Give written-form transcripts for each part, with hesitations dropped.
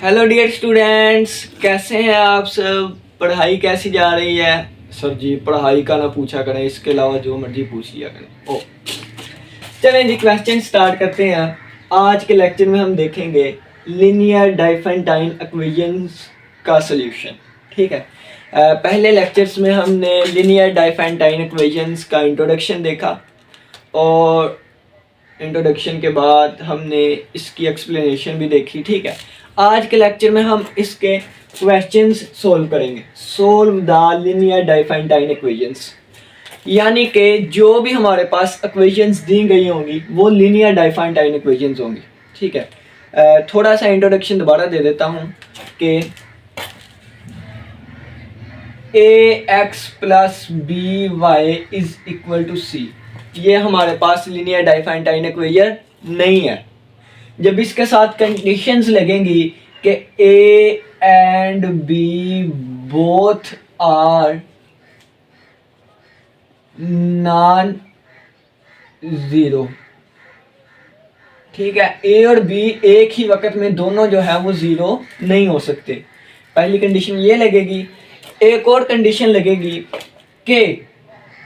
Hello dear students, कैसे हैं आप सब। पढ़ाई कैसी जा रही है। सर जी पढ़ाई का ना पूछा करें, इसके अलावा जो मर्जी पूछ लिया करें। ओ चलें जी, क्वेश्चन स्टार्ट करते हैं। आज के लेक्चर में हम देखेंगे लीनियर डाइफेंटाइन इक्वेशंस का सॉल्यूशन। ठीक है, पहले लेक्चर्स में हमने लीनियर डाइफेंटाइन इक्वेशंस का इंट्रोडक्शन देखा और इंट्रोडक्शन के बाद हमने इसकी एक्सप्लेनेशन भी देखी। ठीक है, आज के लेक्चर में हम इसके क्वेश्चंस सोल्व करेंगे। Solve the linear Diophantine equations, यानी कि जो भी हमारे पास इक्वेशंस दी गई होंगी वो लीनियर डाइफेंटाइन इक्वेशंस होंगी। ठीक है, थोड़ा सा इंट्रोडक्शन दोबारा दे देता हूँ कि ax plus b y is equal to c, ये हमारे पास लीनियर डाइफेंटाइन इक्वेशन नहीं है। जब इसके साथ कंडीशंस लगेंगी कि a and b both are non zero, ठीक है, a और b एक ही वक्त में दोनों जो है वो जीरो नहीं हो सकते। पहली कंडीशन ये लगेगी। एक और कंडीशन लगेगी कि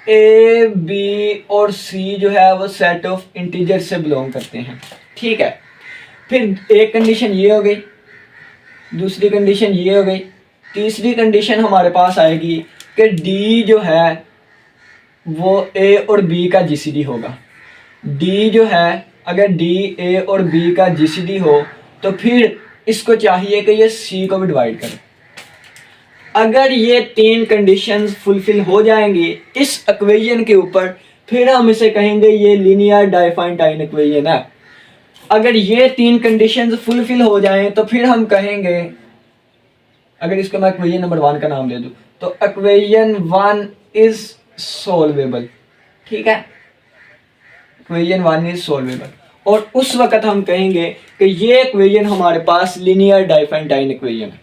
ए बी और सी जो है वो सेट ऑफ इंटीजर से बिलोंग करते हैं। ठीक है, फिर एक कंडीशन ये हो गई, दूसरी कंडीशन ये हो गई, तीसरी कंडीशन हमारे पास आएगी कि डी जो है वो ए और बी का जीसीडी होगा। डी जो है, अगर डी ए और बी का जीसीडी हो तो फिर इसको चाहिए कि ये सी को भी डिवाइड करे। अगर ये तीन कंडीशंस फुलफिल हो जाएंगी इस इक्वेशन के ऊपर, फिर हम इसे कहेंगे ये लीनियर डाइफेंटाइन इक्वेशन है। अगर ये तीन कंडीशंस फुलफिल हो जाएं तो फिर हम कहेंगे, अगर इसको मैं इक्वेशन नंबर 1 का नाम दे दूं तो इक्वेशन 1 इज सॉल्वेबल। ठीक है, इक्वेशन 1 इज सॉल्वेबल, और उस वक्त हम कहेंगे कि ये इक्वेशन हमारे पास लीनियर डाइफेंटाइन इक्वेशन है।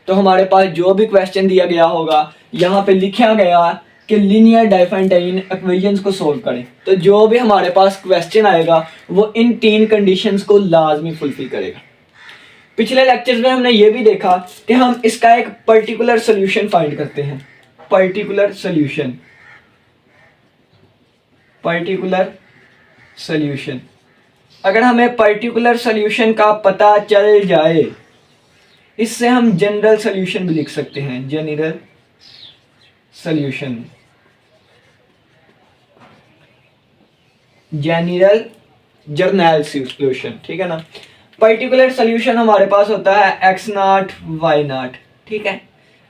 तो हमारे पास जो भी क्वेश्चन दिया गया होगा यहाँ पे लिखा गया कि लीनियर डाइफेंटाइन इक्वेशंस को सोल्व करें, तो जो भी हमारे पास क्वेश्चन आएगा वो इन तीन कंडीशंस को लाजमी फुलफिल करेगा। पिछले लेक्चर्स में हमने ये भी देखा कि हम इसका एक पर्टिकुलर सोल्यूशन फाइंड करते हैं। पर्टिकुलर सोल्यूशन, अगर हमें पर्टिकुलर सोल्यूशन का पता चल जाए, इससे हम जनरल सोल्यूशन भी लिख सकते हैं। जनरल सोल्यूशन, जर्नल सोल्यूशन, ठीक है ना। पर्टिकुलर सोल्यूशन हमारे पास होता है x नॉट y नॉट। ठीक है,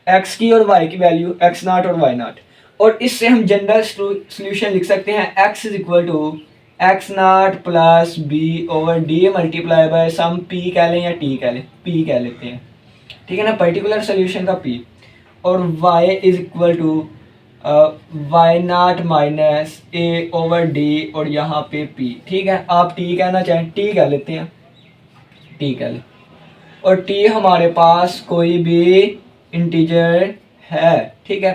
x की और y की वैल्यू x नॉट और y नॉट, और इससे हम जनरल सोल्यूशन लिख सकते हैं x is equal to x naught plus b over d multiply by some p कह लें या t कह लें, p कह लेते हैं। ठीक है ना, पर्टिकुलर सोल्यूशन का p, और y is equal to y naught minus a over d और यहाँ पे p। ठीक है, आप t कहना चाहें t कह लेते हैं, t कह लें, और t हमारे पास कोई भी इंटीजर है। ठीक है,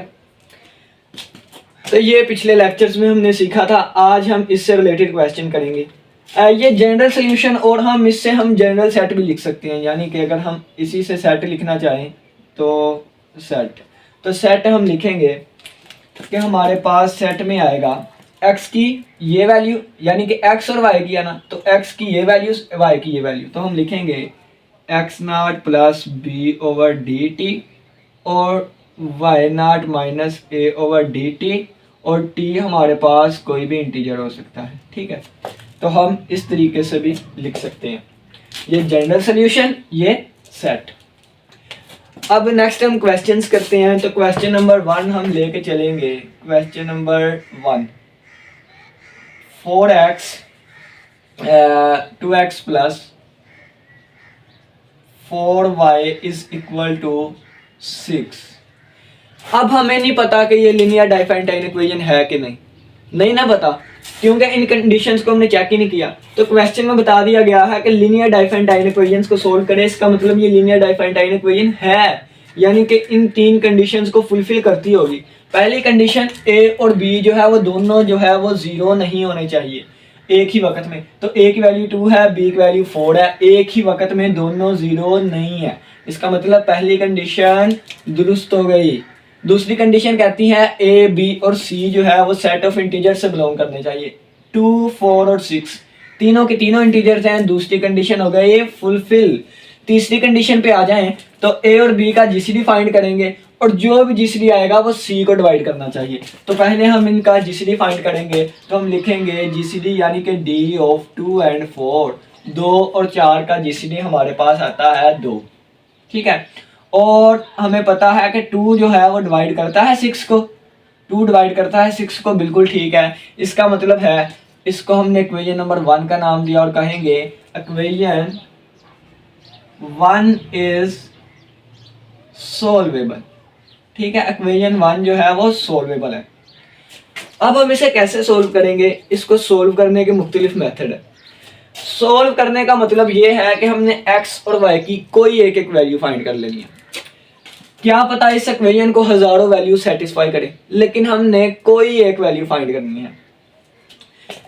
तो ये पिछले लेक्चर्स में हमने सीखा था। आज हम इससे रिलेटेड क्वेश्चन करेंगे। ये जनरल सोल्यूशन, और हम इससे हम जनरल सेट भी लिख सकते हैं, यानी कि अगर हम इसी से सेट लिखना चाहें तो सेट हम लिखेंगे कि हमारे पास सेट में आएगा x की ये वैल्यू, यानी कि x और y की है ना, तो x की ये वैल्यू y की ये वैल्यू, तो हम लिखेंगे x naught plus b over d t और y naught minus a over d t, और t हमारे पास कोई भी इंटीजर हो सकता है। ठीक है, तो हम इस तरीके से भी लिख सकते हैं, ये जनरल सोल्यूशन, ये सेट। अब नेक्स्ट हम क्वेश्चंस करते हैं। तो क्वेश्चन नंबर 1 हम लेके चलेंगे। Question number 1, 4x 2x plus 4y is equal to 6। अब हमें नहीं पता कि ये लीनियर डाइफेंटाइन इक्वेशन है कि नहीं ना पता, क्योंकि इन कंडीशंस को हमने चेक ही नहीं किया। तो क्वेश्चन में बता दिया गया है कि लीनियर डाइफेंटाइन इक्वेशंस को सोल्व करें, इसका मतलब ये लीनियर डाइफेंटाइन इक्वेशन है, यानी कि इन तीन कंडीशंस को फुलफिल करती होगी। पहली कंडीशन a और b जो है वो दोनों जो है वो जीरो नहीं होने चाहिए। एक ही वक्त में। तो ए की वैल्यू 2 है, बी की वैल्यू 4 है, एक ही वक्त में दोनों जीरो नहीं है। इसका मतलब पहली कंडीशन दुरुस्त हो गई। दूसरी कंडीशन कहती है ए, बी और सी जो है वो सेट ऑफ इंटीजर से बिलोंग करने चाहिए। 2, 4 और 6 तीनों के तीनों इंटीजर्स हैं। दूसरी कंडीशन हो गई फुलफिल। तीसरी कंडीशन पे आ जाएं तो ए और बी का जीसीडी फाइंड करेंगे और जो भी जीसीडी आएगा वो सी को डिवाइड करना चाहिए। तो पहले हम इनका जीसीडी फाइंड करेंगे, तो हम लिखेंगे जीसीडी यानी कि डी ऑफ 2 एंड 4। 2 और 4 का जीसीडी हमारे पास आता है 2, ठीक है। और हमें पता है कि 2 जो है वो डिवाइड करता है 6 को, 2 डिवाइड करता है 6 को, बिल्कुल ठीक है। इसका मतलब है इसको हमने इक्वेशन नंबर 1 का नाम दिया और कहेंगे इक्वेशन 1 इज सोल्वेबल, ठीक है। इक्वेशन 1 जो है वो सोल्वेबल है। अब हम इसे कैसे सोल्व करेंगे? इसको सोल्व करने के मुख्तलिफ मेथड है। सोल्व करने का मतलब ये है कि हमने x और y की कोई एक एक वैल्यू फाइंड कर लेनी है। क्या पता इस इक्वेशन को हजारों वैल्यू सेटिस्फाई करे, लेकिन हमने कोई एक वैल्यू फाइंड करनी है,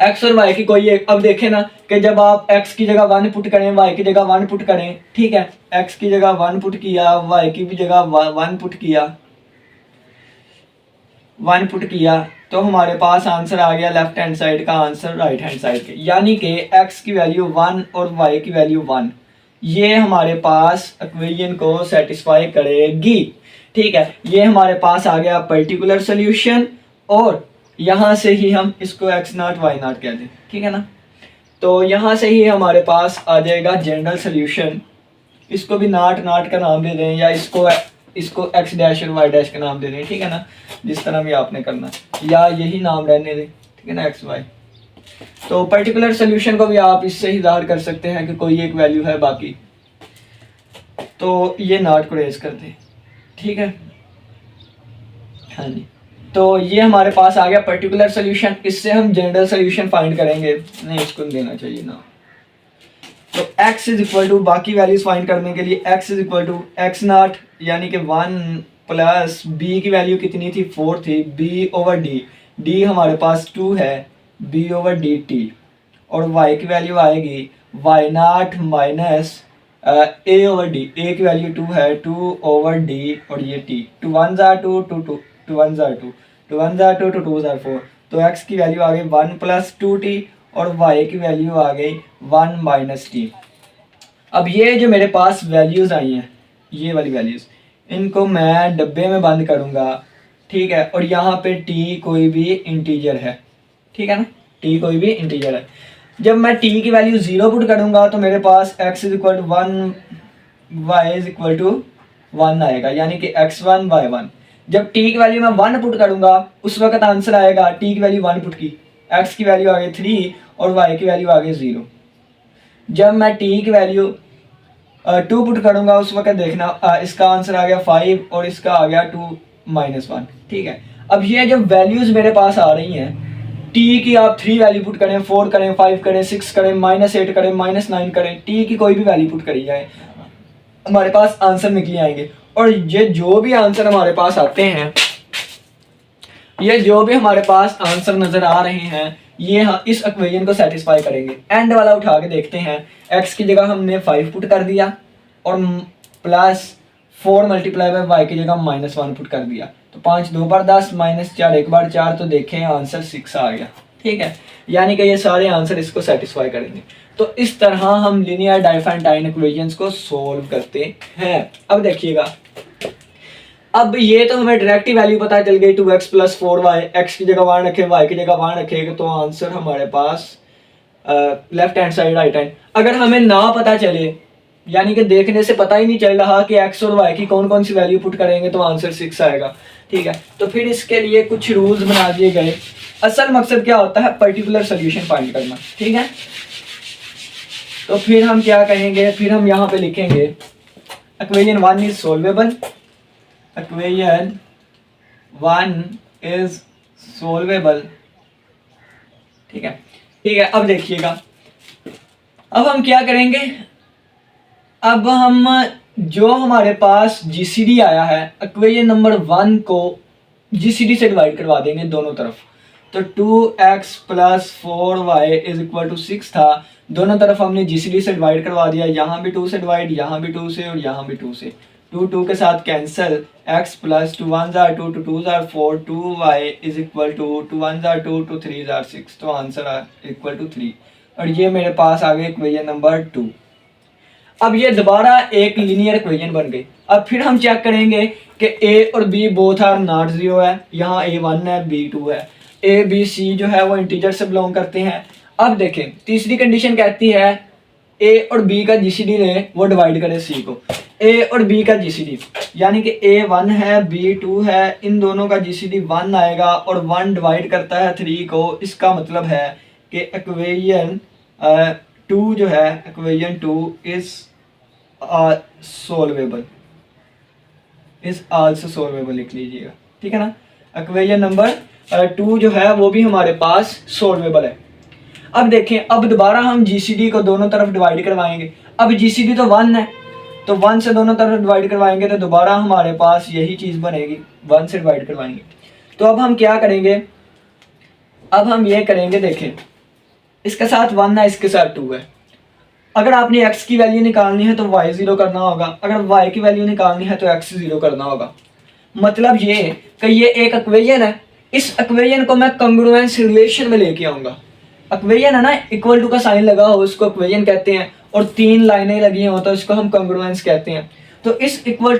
x और y की कोई एक। अब देखें ना कि जब आप x की जगह 1 पुट करें, y की जगह 1 पुट करें, ठीक है, x की जगह 1 पुट किया, y की भी जगह 1 पुट किया, 1 पुट किया, तो हमारे पास आंसर आ गया लेफ्ट हैंड साइड का आंसर राइट हैंड साइड के, यानी कि x की वैल्यू 1 और y की वैल्यू 1, ये हमारे पास इक्वेशन को सेटिस्फाई करेगी, ठीक है। ये हमारे पास आ गया पर्टिकुलर सोल्यूशन और यहाँ से ही हम इसको x0 y0 कह दें, ठीक है ना। तो यहाँ से ही हमारे पास आ जाएगा जनरल सोल्यूशन। इसको भी नॉट का नाम दे दें या इसको x डैश और y डैश का नाम दे दें, ठीक है ना, जिस तरह भी आपने करना, या यही नाम रहने दें, ठीक है ना, x y। तो पर्टिकुलर सोल्यूशन को भी आप इससे ही ज़ाहिर कर सकते हैं कि कोई एक वैल्यू है बाकी, तो ये नॉट को रेज कर दें, ठीक है। हाँ जी, तो ये हमारे पास आ गया पर्टिकुलर सोल्यूशन। इससे हम जनरल सोल्यूशन फाइंड करेंगे, नहीं इसको देना चाहिए ना। तो x इज इक्वल टू, बाकी वैल्यूज फाइंड करने के लिए x is equal to x0 यानी कि 1 प्लस b की वैल्यू कितनी थी, 4 थी, b ओवर d, d हमारे पास 2 है, b ओवर dt, और y की वैल्यू आएगी y0 minus a over d, a की वैल्यू 2 है, 2 ओवर d, और ये t, 2 1 जार 2, 2 2 2 1 जार 2, 2 1 जार 2, 2 2 जार 4। तो x की वैल्यू आ गई 1 प्लस 2t और y की वैल्यू आ गई 1 माइनस t। अब ये जो मेरे पास वैल्यूज़ आई हैं, ये वाली वैल्यूज़, इनको मैं डब्बे में बंद करूँगा, ठीक है, और यहाँ पे t कोई भी इंटीजर है, ठीक है ना, t कोई भी इंटीजर है। जब मैं t की वैल्यू 0 पुट करूँगा तो मेरे पास x is equal to 1 y is equal to 1 आएगा, यानी कि x1 y1। जब t की वैल्यू मैं 1 पुट करूँगा उस वक्त आंसर आएगा, t की वैल्यू 1 पुट की, x की वैल्यू आ गई 3 और y की वैल्यू आ गई 0। जब मैं t की वैल्यू 2 पुट करूँगा उस वक्त देखना इसका आंसर आ गया 5 और इसका आ गया 2 माइनस 1, ठीक है। अब ये जब वैल्यूज़ मेरे पास आ रही हैं, t की आप 3 वैल्यू पुट करें, 4 करें, 5 करें, 6 करें, -8 करें, -9 करें, t की कोई भी वैल्यू पुट करी जाए, हमारे पास आंसर निकले आएंगे। और ये जो भी आंसर हमारे पास आते हैं, ये जो भी हमारे पास आंसर नज़र आ रहे हैं, ये इस इक्वेशन को सेटिस्फाई करेंगे। एंड वाला उठा के देखते हैं, x की जगह हमने 5 पुट कर दिया और प्लस 4 मल्टीप्लाई बाय y की जगह -1 पुट कर दिया, तो 5 2 बार 10 -4 1 बार 4, तो देखें आंसर 6 आ गया, ठीक है। यानी कि ये सारे आंसर इसको सेटिस्फाई करेंगे। तो इस तरह हम लीनियर डाइफेंटाइन इक्वेशंस को सोल्व करते हैं। अब देखिएगा, अब ये तो हमें डायरेक्ट वैल्यू पता चल गई 2x प्लस 4y, x की जगह 1 रखे, y की जगह 1 रखेगा, तो आंसर हमारे पास left hand side right hand. अगर हमें ना पता चले, यानी कि देखने से पता ही नहीं चल रहा कि x और y की कौन कौन सी वैल्यू पुट करेंगे तो आंसर 6 आएगा, ठीक है। तो फिर इसके लिए कुछ रूल्स बना दिए गए। असल मकसद क्या होता है, पर्टिकुलर सोल्यूशन फाइंड करना, ठीक है। तो फिर हम क्या कहेंगे, फिर हम यहाँ पे लिखेंगे equation 1 is solvable, equation 1 is solvable, ठीक है, ठीक है। अब देखिएगा, अब हम क्या करेंगे, अब हम जो हमारे पास जीसीडी आया है, इक्वेशन नंबर 1 को जीसीडी से डिवाइड करवा देंगे दोनों तरफ। तो 2x plus 4y is equal to 6 था। दोनों तरफ हमने जीसीडी से डिवाइड करवा दिया, यहाँ भी 2 से डिवाइड, यहाँ भी 2 से और यहाँ भी 2 से। 2 के साथ कैंसिल, x प्लस 2 1 जार 2 2 जार 4, 2y इज इक्वल टू 2 1 जार 2 2 3 जार 6, तो आंसर इक्वल टू 3। और ये मेरे पास आ गए इक्वेशन नंबर 2। अब ये दोबारा एक लीनियर इक्वेशन बन गई। अब फिर हम चेक करेंगे कि a और b बोथ आर नॉट 0 है, यहाँ a 1 है b 2 है, a b c जो है वो इंटीजर से बिलोंग करते हैं। अब देखें तीसरी कंडीशन कहती है a और b का जीसीडी लें, वो डिवाइड करें c को। a और b का जीसीडी यानी कि a 1 है b 2 है, इन दोनों का जीसीडी 1 आएगा और 1 डिवाइड करता है 3 को। इसका मतलब है कि इक्वेशन 2 जो है, equation 2 is solvable, is also solvable लिख लीजिएगा, ठीक है ना। इक्वेशन नंबर 2 जो है वो भी हमारे पास सोल्वेबल है। अब देखें, अब दोबारा हम जीसीडी को दोनों तरफ डिवाइड करवाएंगे। अब जीसीडी तो 1 है, तो 1 से दोनों तरफ डिवाइड करवाएंगे तो दोबारा हमारे पास यही चीज़ बनेगी, 1 से डिवाइड करवाएंगे। तो अब हम क्या करेंगे, अब हम ये करेंगे, देखें इसके साथ 1 है, इसके साथ 2 है। अगर आपने x की वैल्यू निकालनी है तो y 0 करना होगा, अगर y की वैल्यू निकालनी है तो x 0 करना होगा। मतलब ये कि ये एक इक्वेशन है, इस इक्वेशन को मैं कंग्रुएंस रिलेशन में लेके आऊंगा। इक्वेशन है ना, इक्वल टू का साइन लगा हो उसको इक्वेशन कहते हैं, और 3 लाइनें लगी हो तो इसको हम कंग्रुएंस कहते हैं। तो इस इक्वल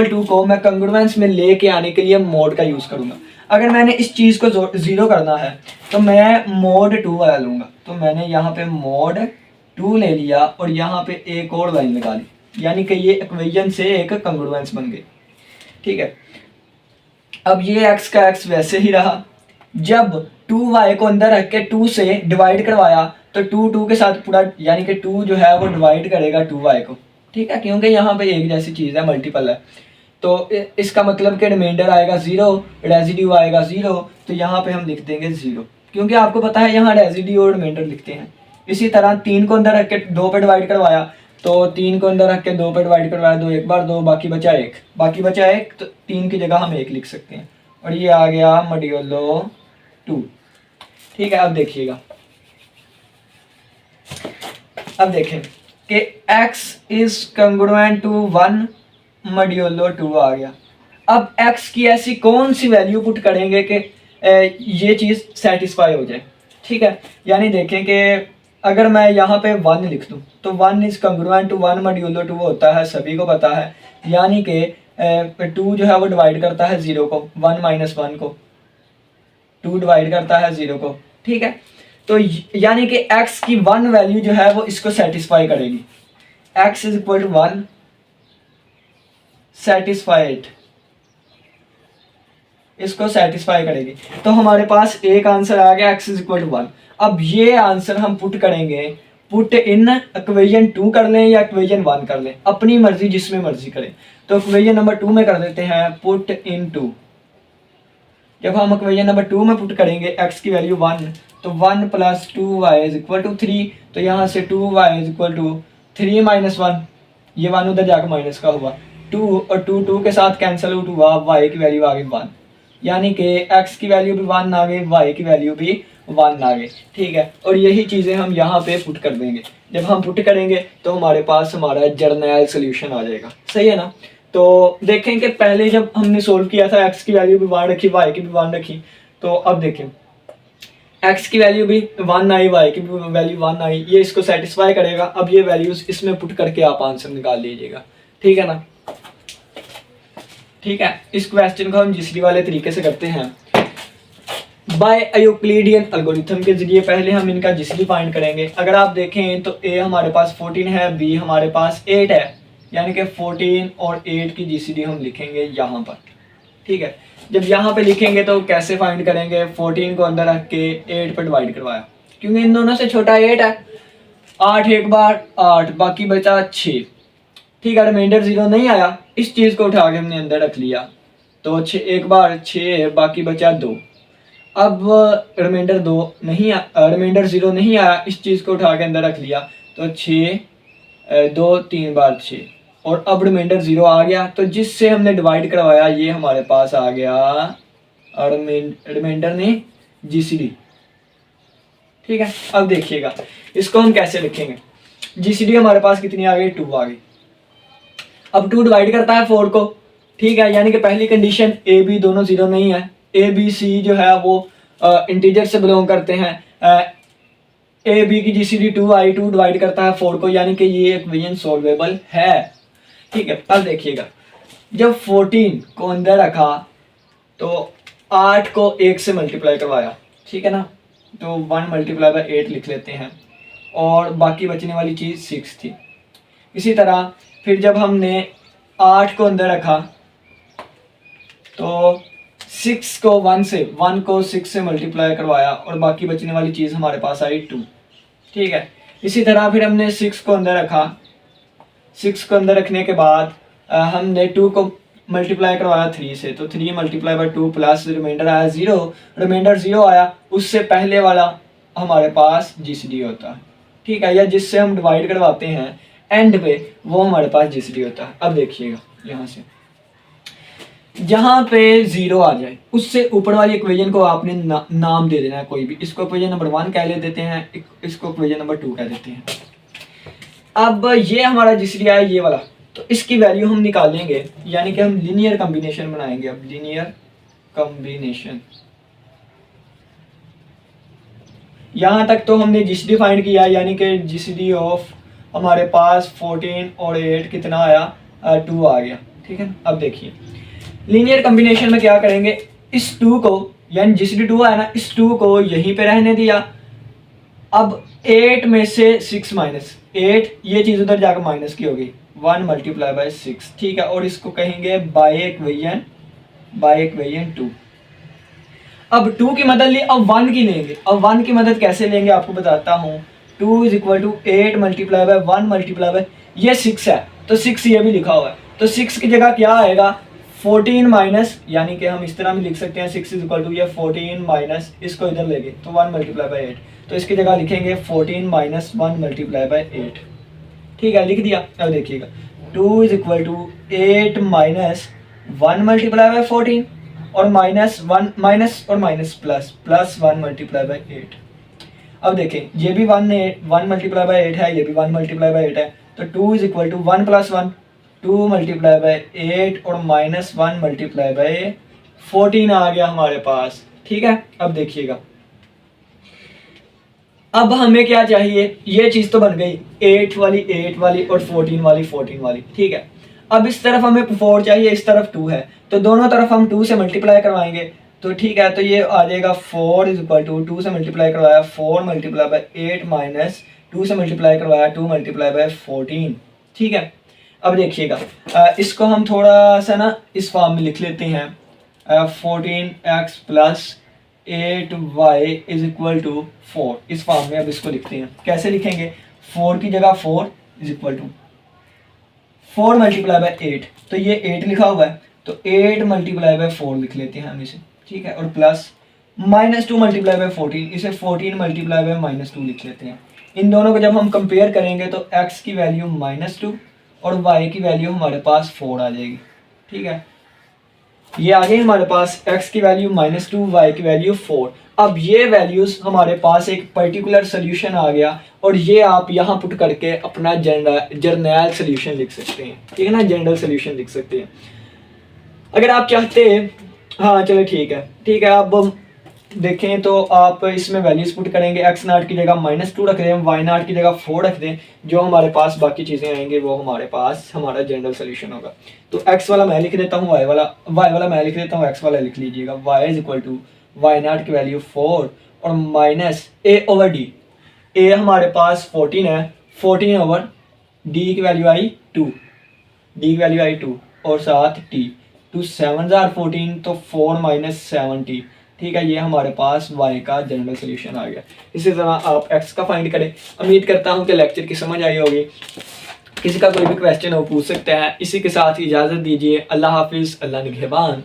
टू को मैं कंग्रुएंस में लेके आने के लिए मोड का यूज करूंगा। अगर मैंने इस चीज़ को 0 करना है तो मैं मोड 2 वाला लूँगा। तो मैंने यहाँ पे मोड 2 ले लिया और यहाँ पे एक और लाइन लगा ली, यानी कि ये इक्वेशन से एक कंग्रुएंस बन गई, ठीक है। अब ये x का x वैसे ही रहा। जब 2y को अंदर रख के 2 से डिवाइड करवाया तो 2 के साथ पूरा, यानी कि 2 जो है वो डिवाइड करेगा 2y को, ठीक है, क्योंकि यहाँ पे एक जैसी चीज़ है, मल्टीपल है। तो इसका मतलब कि रिमाइंडर आएगा 0, रेजिड्यू आएगा 0, तो यहाँ पे हम लिख देंगे 0, क्योंकि आपको पता है यहाँ रेजिड्यू और रिमाइंडर लिखते हैं। इसी तरह 3 को अंदर रख के 2 पे डिवाइड करवाया, तो 3 को अंदर रख के 2 पे डिवाइड करवाया, 2 एक बार 2, बाकी बचा 1, तो 3 की जगह हम 1 लिख सकते हैं, और ये आ गया मॉड्यूलो 2, ठीक है। अब देखिएगा, अब देखें कि x is congruent to 1 modulo 2 आ गया। अब x की ऐसी कौन सी वैल्यू पुट करेंगे कि ये चीज़ सेटिस्फाई हो जाए, ठीक है। यानी देखें कि अगर मैं यहाँ पे 1 लिख दूँ तो 1 इज कंग्रुएंट टू 1 मॉड्यूलो 2 होता है, सभी को पता है। यानी कि 2 जो है वो डिवाइड करता है 0 को, 1 माइनस 1 को, 2 डिवाइड करता है 0 को, ठीक है। तो यानी कि x की 1 वैल्यू जो है वो इसको सेटिस्फाई करेगी। x is equal to 1 satisfied, इसको सेटिस्फाई करेगी। तो हमारे पास एक आंसर आ गया, x इज इक्वल टू 1। अब ये आंसर हम पुट करेंगे, पुट इन इक्वेशन 2 कर लें या इक्वेशन 1 कर लें, अपनी मर्जी, जिसमें मर्जी करें। तो इक्वेशन नंबर 2 में कर देते हैं, पुट इन 2। जब हम इक्वेशन नंबर 2 में पुट करेंगे x की वैल्यू 1, तो 1 plus 2y is equal to 3, तो यहाँ से 2y is equal to 3 minus 1, ये 1 उधर जाकर माइनस का हुआ, 2 और 2 के साथ कैंसिल आउट हुआ, y की वैल्यू आ गई 1, यानी कि x की वैल्यू भी 1 आ गई, y की वैल्यू भी 1 आ गई, ठीक है। और यही चीज़ें हम यहाँ पे पुट कर देंगे। जब हम पुट करेंगे तो हमारे पास हमारा जर्नल सोल्यूशन आ जाएगा, सही है ना। तो देखें कि पहले जब हमने सोल्व किया था x की वैल्यू भी 1 रखी, y की भी 1 रखी, तो अब देखें x की वैल्यू भी 1 आई, y की भी वैल्यू 1 आई, ये इसको सेटिस्फाई करेगा। अब ये वैल्यूज इसमें पुट करके आप आंसर निकाल लीजिएगा, ठीक है ना। ठीक है, इस क्वेश्चन को हम जीसीडी वाले तरीके से करते हैं, बाय यूक्लिडियन एल्गोरिथम के जरिए। पहले हम इनका जीसीडी फाइंड करेंगे। अगर आप देखें तो a हमारे पास 14 है, b हमारे पास 8 है, यानी कि 14 और 8 की जीसीडी हम लिखेंगे यहाँ पर, ठीक है। जब यहाँ पे लिखेंगे तो कैसे फाइंड करेंगे, 14 को अंदर रख के 8 पर डिवाइड करवाया, क्योंकि इन दोनों से छोटा 8 है, 8 एक बार 8, बाकी बचा 6, ठीक है। रिमाइंडर 0 नहीं आया, इस चीज़ को उठा के हमने अंदर रख लिया, तो 6 एक बार 6, बाकी बचा 2। अब रिमाइंडर 2 नहीं रिमाइंडर 0 नहीं आया, इस चीज़ को उठा के अंदर रख लिया, तो 6 2 3 बार 6, और अब रिमाइंडर 0 आ गया, तो जिससे हमने डिवाइड करवाया ये हमारे पास आ गया और रिमाइंडर ने जीसीडी। ठीक है, अब देखिएगा इसको हम कैसे लिखेंगे। जीसीडी हमारे पास कितनी आ गई, 2 आ गई। अब 2 डिवाइड करता है 4 को। ठीक है, यानी कि पहली कंडीशन ए बी दोनों 0 नहीं है, ए बी सी जो है वो इंटीजर से बिलोंग करते हैं। ए बी की जीसीडी 2 आई, 2 डिवाइड करता है 4 को, यानी कि ये इक्वेशन सॉल्वेबल है। ठीक है, अब देखिएगा जब 14 को अंदर रखा तो 8 को 1 से मल्टीप्लाई करवाया। ठीक है ना, तो 1 मल्टीप्लाई बाय 8 लिख लेते हैं और बाकी बचने वाली चीज़ 6 थी। इसी तरह फिर जब हमने 8 को अंदर रखा तो 1 को 6 से मल्टीप्लाई करवाया और बाकी बचने वाली चीज़ हमारे पास आई 2। ठीक है, इसी तरह फिर हमने 6 को अंदर रखा। 6 को अंदर रखने के बाद हमने 2 को मल्टीप्लाई करवाया 3 से, तो 3 मल्टीप्लाई बाय 2 प्लस रिमाइंडर आया 0। रिमाइंडर 0 आया, उससे पहले वाला हमारे पास जीसीडी होता है। ठीक है, या जिससे हम डिवाइड करवाते हैं एंड पे, वो हमारे पास जीसीडी होता है। अब देखिएगा यहाँ से जहाँ पे 0 आ जाए उससे ऊपर वाली इक्वेशन को आपने नाम दे देना है कोई भी। इसको इक्वेशन नंबर 1 कह ले देते हैं, इसको इक्वेशन नंबर 2 कह देते हैं। अब ये हमारा जीसीडी आया ये वाला, तो इसकी वैल्यू हम निकालेंगे, यानी कि हम लीनियर कॉम्बिनेशन बनाएंगे। अब लीनियर कॉम्बिनेशन, यहाँ तक तो हमने जीसीडी फाइंड किया, यानी कि जीसीडी ऑफ हमारे पास 14 और 8 कितना आया, 2 आ गया। ठीक है, अब देखिए लीनियर कॉम्बिनेशन में क्या करेंगे, इस 2 को, यानी जीसीडी 2 आया ना, इस 2 को यहीं पे रहने दिया। अब 8 में से 6 माइनस 8, ये चीज़ उधर जाकर माइनस की होगी, 1 मल्टीप्लाई बाय 6। ठीक है, और इसको कहेंगे बाय इक्वेशन 2। अब 2 की मदद ली, अब 1 की लेंगे। अब 1 की मदद कैसे लेंगे आपको बताता हूँ। 2 is equal to 8 multiply by 1 multiply by, ये 6 है तो 6 ये भी लिखा हुआ है, तो 6 की जगह क्या आएगा 14 माइनस, यानी कि हम इस तरह भी लिख सकते हैं 6 इज इक्वल टू ये 14 माइनस, इसको इधर लेंगे तो 1 मल्टीप्लाई बाय 8, तो इसकी जगह लिखेंगे 14 माइनस 1 मल्टीप्लाई बाय 8। ठीक है, लिख दिया। अब देखिएगा 2 is equal to 8 minus 1 multiply by 14 और माइनस 1 माइनस और माइनस प्लस 1 मल्टीप्लाई बाय 8। अब देखें ये भी 1 मल्टीप्लाई बाय 8 है, ये भी 1 मल्टीप्लाई बाय 8 है, तो 2 is equal to 1 plus 1, 2 multiply by 8 और माइनस 1 मल्टीप्लाई बाय 14 आ गया हमारे पास। ठीक है, अब देखिएगा अब हमें क्या चाहिए, ये चीज़ तो बन गई 8 वाली और 14 वाली। ठीक है, अब इस तरफ हमें 4 चाहिए, इस तरफ 2 है, तो दोनों तरफ हम 2 से मल्टीप्लाई करवाएंगे। तो ठीक है, तो ये आ जाएगा 4 इज इक्वल टू 2 से मल्टीप्लाई करवाया 4 मल्टीप्लाई बाय 8 माइनस 2 से मल्टीप्लाई करवाया 2 मल्टीप्लाई बाय 14। ठीक है, अब देखिएगा इसको हम थोड़ा सा ना इस फॉर्म में लिख लेते हैं, 14x plus 8y is equal to 4। इस फॉर्म में अब इसको लिखते हैं, कैसे लिखेंगे, 4 की जगह 4 is equal to 4 multiply by 8, तो ये 8 लिखा हुआ है, तो 8 मल्टीप्लाई बाय 4 लिख लेते हैं हम इसे। ठीक है, और प्लस माइनस 2 मल्टीप्लाई बाय 14, इसे 14 मल्टीप्लाई बाय माइनस 2 लिख लेते हैं। इन दोनों को जब हम कंपेयर करेंगे तो x की वैल्यू -2 और y की वैल्यू हमारे पास 4 आ जाएगी। ठीक है, ये आ गई हमारे पास x की वैल्यू -2, y की वैल्यू 4। अब ये वैल्यूज हमारे पास एक पर्टिकुलर सोल्यूशन आ गया और ये आप यहाँ पुट करके अपना जर्नल सोल्यूशन लिख सकते हैं। ठीक है ना, जनरल सोल्यूशन लिख सकते हैं अगर आप चाहते हैं। हाँ चलो ठीक है, अब देखें तो आप इसमें वैल्यूज पुट करेंगे, x0 की जगह -2 रख दें, y0 की जगह 4 रख दें, जो हमारे पास बाकी चीज़ें आएंगे वो हमारे पास हमारा जनरल सोल्यूशन होगा। तो x वाला मैं लिख देता हूँ, y वाला मैं लिख देता हूँ, x वाला लिख लीजिएगा। y is equal to y0 की वैल्यू 4 और माइनस a/d, a हमारे पास 14 है, 14 ओवर d की वैल्यू आई 2 और साथ t, 2 7 14, तो 4 माइनस 7t। ठीक है, ये हमारे पास y का जनरल सोल्यूशन आ गया। इसी तरह आप x का फाइंड करें। उम्मीद करता हूँ कि लेक्चर की समझ आई होगी। किसी का कोई भी क्वेश्चन हो पूछ सकते हैं। इसी के साथ इजाज़त दीजिए। अल्लाह हाफिज़, अल्लाह निगहबान।